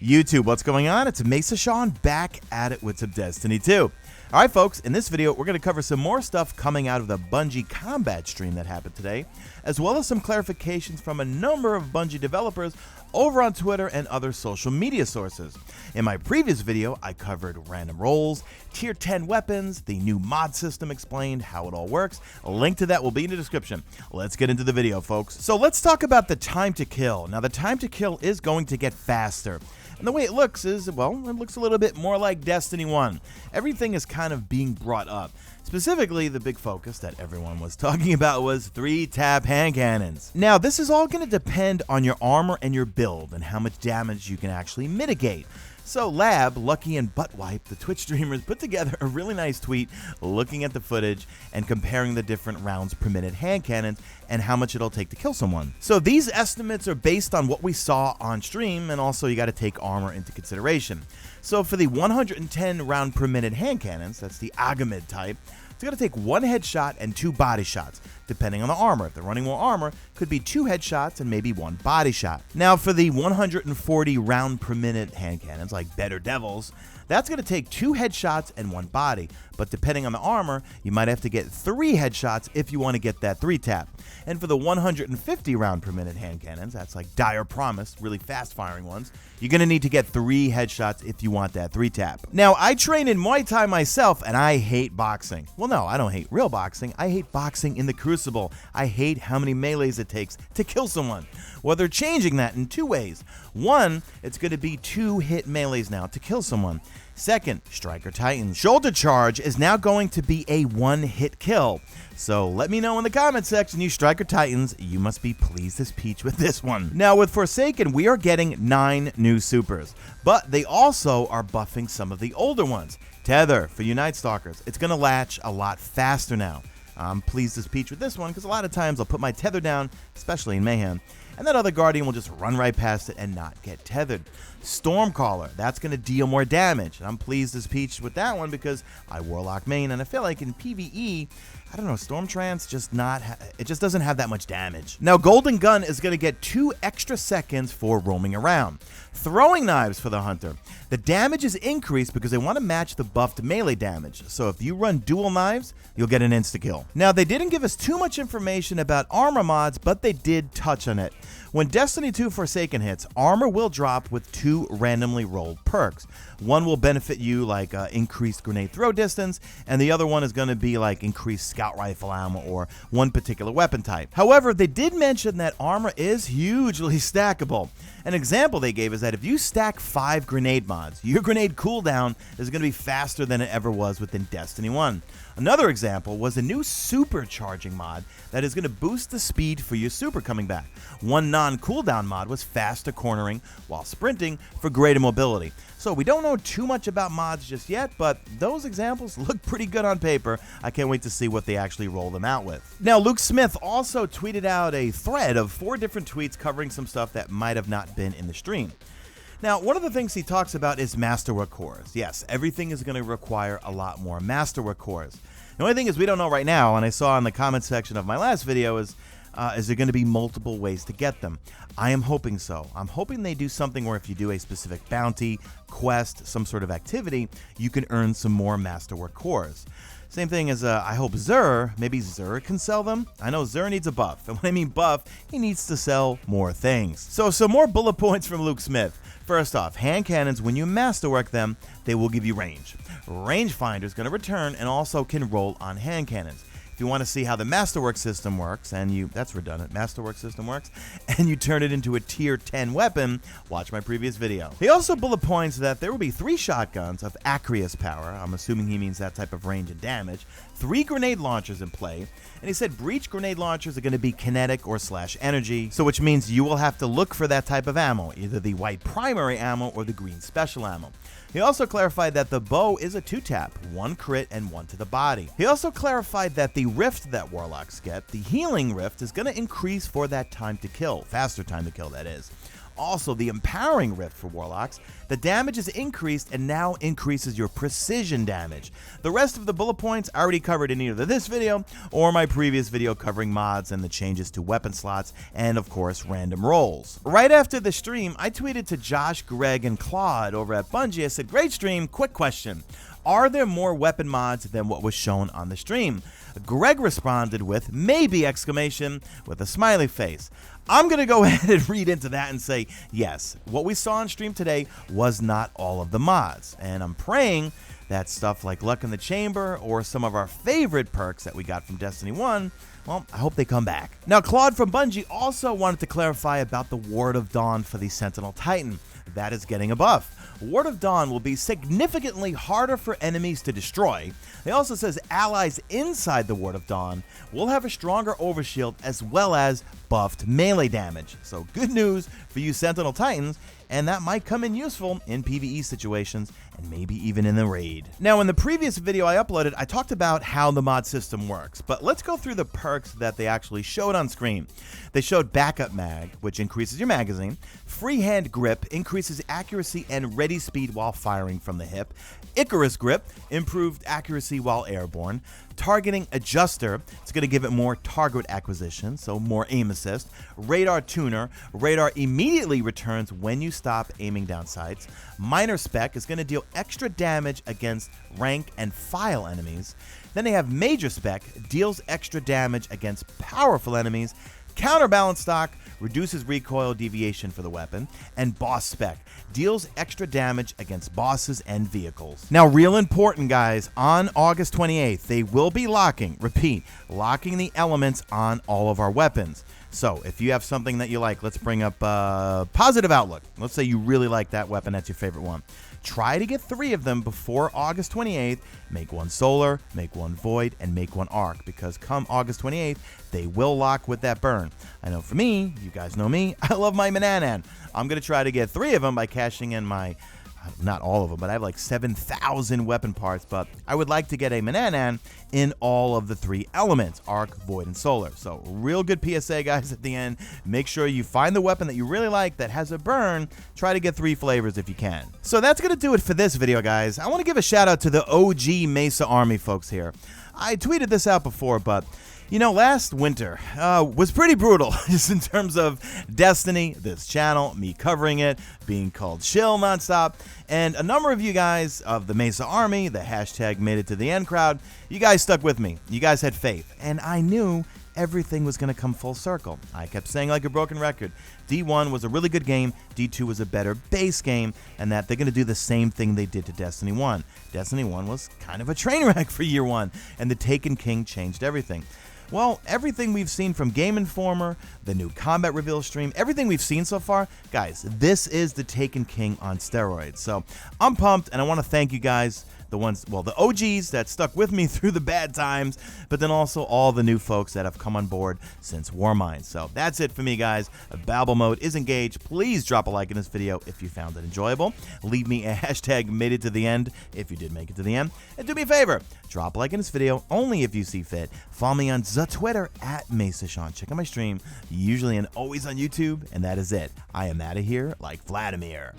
YouTube, what's going on? It's Mesa Sean back at it with some Destiny 2. Alright folks, in this video we're going to cover some more stuff coming out of the Bungie combat stream that happened today, as well as some clarifications from a number of Bungie developers over on Twitter and other social media sources. In my previous video, I covered random rolls, tier 10 weapons, the new mod system explained, how it all works. A link to that will be in the description. Let's get into the video, folks. So let's talk about the time to kill. Now the time to kill is going to get faster. And the way it looks is, well, it looks a little bit more like Destiny 1. Everything is kind of being brought up. Specifically, the big focus that everyone was talking about was 3-tap hand cannons. Now, this is all going to depend on your armor and your build and how much damage you can actually mitigate. So Lab, Lucky, and Buttwipe, the Twitch streamers, put together a really nice tweet looking at the footage and comparing the different rounds per minute hand cannons and how much it'll take to kill someone. So these estimates are based on what we saw on stream, and also you got to take armor into consideration. So for the 110 round per minute hand cannons, that's the Agamid type, it's going to take 1 headshot and 2 body shots, depending on the armor. If they're running more armor, could be 2 headshots and maybe 1 body shot. Now for the 140 round per minute hand cannons, like Better Devils, that's going to take 2 headshots and 1 body, but depending on the armor, you might have to get 3 headshots if you want to get that 3-tap. And for the 150 round per minute hand cannons, that's like Dire Promise, really fast firing ones, you're going to need to get 3 headshots if you want that 3-tap. Now, I train in Muay Thai myself, and I hate boxing. Well, no, I don't hate real boxing. I hate boxing in the Crucible. I hate how many melees it takes to kill someone. Well, they're changing that in 2 ways. One, it's going to be 2-hit melees now to kill someone. Second, Striker Titans. Shoulder Charge is now going to be a 1-hit kill. So let me know in the comment section, you Striker Titans, you must be pleased as peach with this one. Now with Forsaken, we are getting 9 new supers, but they also are buffing some of the older ones. Tether for you Night Stalkers, it's going to latch a lot faster now. I'm pleased as peach with this one because a lot of times I'll put my tether down, especially in Mayhem, and that other Guardian will just run right past it and not get tethered. Stormcaller, that's going to deal more damage, and I'm pleased as peach with that one because I Warlock main, and I feel like in PvE, I don't know, Stormtrance it just doesn't have that much damage. Now Golden Gun is going to get 2 extra seconds for roaming around. Throwing Knives for the Hunter. The damage is increased because they want to match the buffed melee damage, so if you run dual knives, you'll get an insta-kill. Now they didn't give us too much information about armor mods, but they did touch on it. When Destiny 2 Forsaken hits, armor will drop with 2 randomly rolled perks. One will benefit you like increased grenade throw distance, and the other one is going to be like increased scout rifle ammo or one particular weapon type. However, they did mention that armor is hugely stackable. An example they gave is that if you stack 5 grenade mods, your grenade cooldown is going to be faster than it ever was within Destiny 1. Another example was a new supercharging mod that is going to boost the speed for your super coming back. One non-cooldown mod was faster cornering while sprinting for greater mobility. So we don't know too much about mods just yet, but those examples look pretty good on paper. I can't wait to see what they actually roll them out with. Now, Luke Smith also tweeted out a thread of 4 different tweets covering some stuff that might have not been in the stream. Now, one of the things he talks about is Masterwork cores. Yes, everything is going to require a lot more Masterwork cores. The only thing is we don't know right now, and I saw in the comment section of my last video, is there going to be multiple ways to get them? I am hoping so. I'm hoping they do something where if you do a specific bounty, quest, some sort of activity, you can earn some more Masterwork cores. Same thing as, I hope maybe Xur can sell them. I know Xur needs a buff, and when I mean buff, he needs to sell more things. So some more bullet points from Luke Smith. First off, hand cannons, when you masterwork them, they will give you range. Rangefinder is going to return and also can roll on hand cannons. If you want to see how the Masterwork system works, and that's redundant, Masterwork system works, and you turn it into a tier 10 weapon, watch my previous video. He also bullet points that there will be 3 shotguns of Acreus power, I'm assuming he means that type of range and damage, 3 grenade launchers in play, and he said breach grenade launchers are going to be kinetic or /energy, so which means you will have to look for that type of ammo, either the white primary ammo or the green special ammo. He also clarified that the bow is a 2-tap, 1 crit and 1 to the body. He also clarified that the rift that Warlocks get, the healing rift, is going to increase for that time to kill, faster time to kill that is. Also, the Empowering Rift for Warlocks. The damage is increased and now increases your precision damage. The rest of the bullet points I already covered in either this video or my previous video covering mods and the changes to weapon slots and, of course, random rolls. Right after the stream, I tweeted to Josh, Greg, and Claude over at Bungie. I said, "Great stream, quick question. Are there more weapon mods than what was shown on the stream?" Greg responded with maybe exclamation with a smiley face. I'm going to go ahead and read into that and say, yes, what we saw on stream today was not all of the mods. And I'm praying that stuff like Luck in the Chamber or some of our favorite perks that we got from Destiny 1, well, I hope they come back. Now, Claude from Bungie also wanted to clarify about the Ward of Dawn for the Sentinel Titan. That is getting a buff. Ward of Dawn will be significantly harder for enemies to destroy. It also says allies inside the Ward of Dawn will have a stronger overshield as well as buffed melee damage. So good news for you Sentinel Titans, and that might come in useful in PvE situations and maybe even in the raid. Now, in the previous video I uploaded, I talked about how the mod system works, but let's go through the perks that they actually showed on screen. They showed Backup Mag, which increases your magazine. Freehand Grip increases accuracy and ready speed while firing from the hip. Icarus Grip, improved accuracy while airborne. Targeting Adjuster, it's going to give it more target acquisition, so more aim assist. Radar Tuner, radar immediately returns when you stop aiming down sights. Minor Spec is going to deal extra damage against rank and file enemies. Then they have Major Spec, deals extra damage against powerful enemies. Counterbalance Stock reduces recoil deviation for the weapon, and Boss Spec deals extra damage against bosses and vehicles. Now, real important, guys, on August 28th, they will be locking the elements on all of our weapons. So if you have something that you like, let's bring up Positive Outlook. Let's say you really like that weapon, that's your favorite one. Try to get 3 of them before August 28th. Make 1 Solar, make 1 Void, and make 1 Arc, because come August 28th, they will lock with that burn. I know for me, you guys know me, I love my Mananan. I'm going to try to get 3 of them by cashing in my, not all of them, but I have like 7,000 weapon parts, but I would like to get a Mananan in all of the 3 elements, Arc, Void, and Solar. So real good PSA, guys, at the end. Make sure you find the weapon that you really like that has a burn. Try to get 3 flavors if you can. So that's going to do it for this video, guys. I want to give a shout out to the OG Mesa Army folks here. I tweeted this out before, but you know, last winter was pretty brutal just in terms of Destiny, this channel, me covering it, being called shill nonstop, and a number of you guys of the Mesa Army, the hashtag made it to the end crowd, you guys stuck with me. You guys had faith, and I knew everything was going to come full circle. I kept saying like a broken record, D1 was a really good game, D2 was a better base game, and that they're going to do the same thing they did to Destiny 1. Destiny 1 was kind of a train wreck for year 1, and the Taken King changed everything. Well, everything we've seen from Game Informer, the new combat reveal stream, everything we've seen so far, guys, this is the Taken King on steroids. So I'm pumped, and I want to thank you guys, the OGs that stuck with me through the bad times, but then also all the new folks that have come on board since Warmind. So that's it for me, guys. Babble mode is engaged. Please drop a like in this video if you found it enjoyable. Leave me a hashtag made it to the end if you did make it to the end. And do me a favor, drop a like in this video only if you see fit. Follow me on the Twitter at MesaSean. Check out my stream, usually and always on YouTube, and that is it. I am out of here like Vladimir.